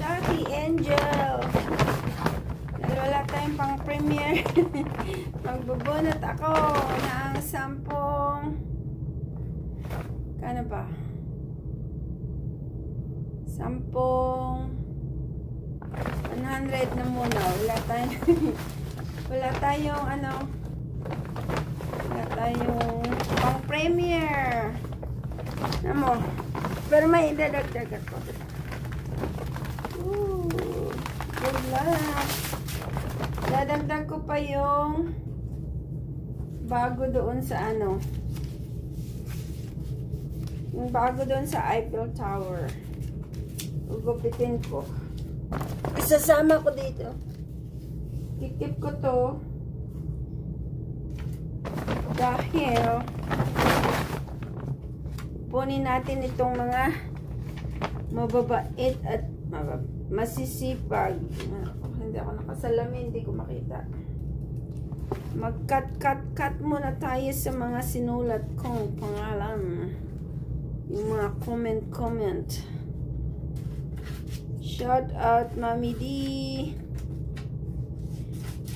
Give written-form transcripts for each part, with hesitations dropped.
Lucky Angel. Dahil wala tayong pang premiere. Magbubunot ako ng 10. Kano ba? 10. 100 na muna. Wala tayong pang premiere. Ano? Pero may idadagdag ako. Good luck. Dadagdag ko pa yung bago doon sa yung bago doon sa Eiffel Tower. Ugupitin ko. Isasama ko dito. Kikip ko to dahil punin natin itong mga mababait at masisipag. Hindi ako nakasalamin, hindi ko makita. Mag-cut muna tayo sa mga sinulat kong pangalan. Yung mga comment. Shout out Mami D,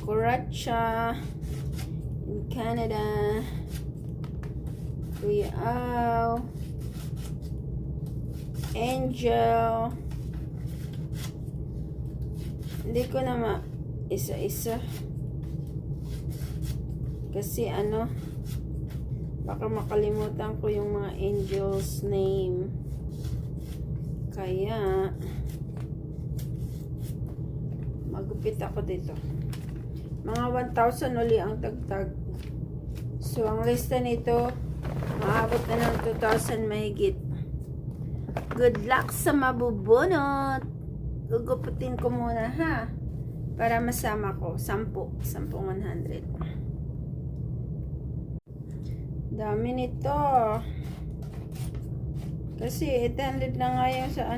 Coracha in Canada, Kuya Au, Angel. Hindi ko na isa-isa kasi baka makalimutan ko yung mga angels name, kaya magupit ako dito. Mga 1,000 uli ang tagtag. So ang lista nito maabot na ng 2,000 mahigit. Good luck sa mabubunot. Gugupitin ko muna ha, para masama ko 10 100. Dami nito kasi 800 na nga yung sa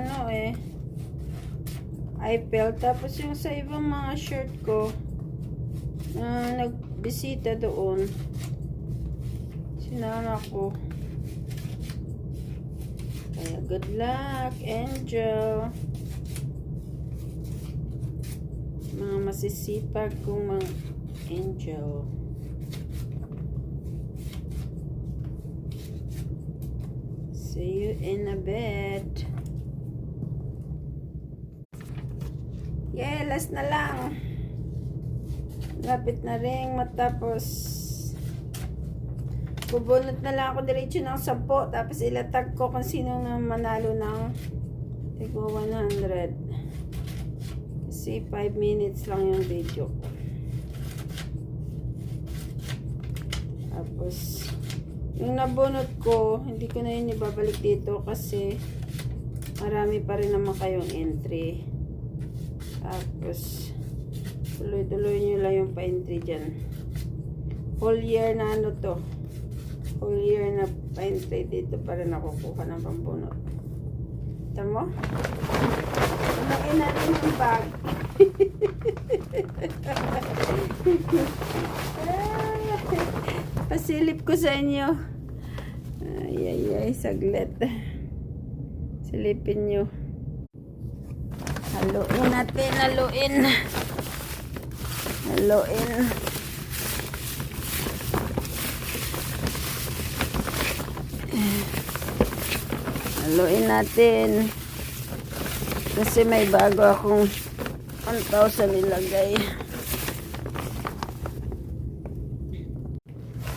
Eiffel. Tapos yung sa ibang mga shirt ko na nagbisita doon, sinama ko. Kaya good luck Angel. Mga masisipag kong mga angel. See you in a bit. Yeah, last na lang. Lapit na rin matapos. Bubunot na lang ako diretso ng 10. Tapos ilatag ko kung sino na manalo ng 100. Kasi 5 minutes lang yung video ko. Tapos yung nabunot ko, hindi ko na yun ibabalik dito kasi marami pa rin naman kayong entry. Tapos tuloy-tuloy nyo lang yung pa-entry dyan. Whole year na to. Whole year na pa-entry dito para nakukuha ng pambunot. Tama mo? Unain natin yung bag. Pasilip ko sa inyo. Ay, saglit. Silipin nyo. Haluin natin, haluin. Haluin natin. Kasi may bago akong 1,000 nilagay.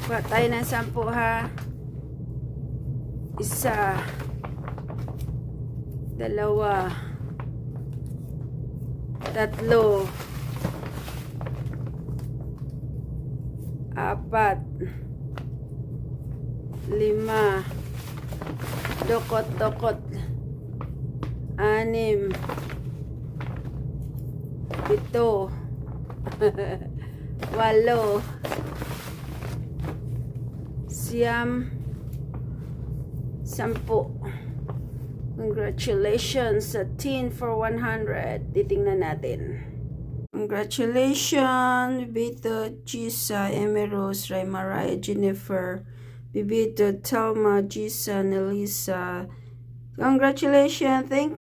Kuha tayo ng 10 ha. 1, 2, 3, 4, 5, dokot-dokot, 6, 7, 8, 9, 10. Congratulations sa 10 for 100. Titingnan natin. Congratulations, Bibito, Gisa, Emerose, Ray, Mariah, Jennifer, Bibito, Telma, Gisa, Nelisa. Congratulations. Thank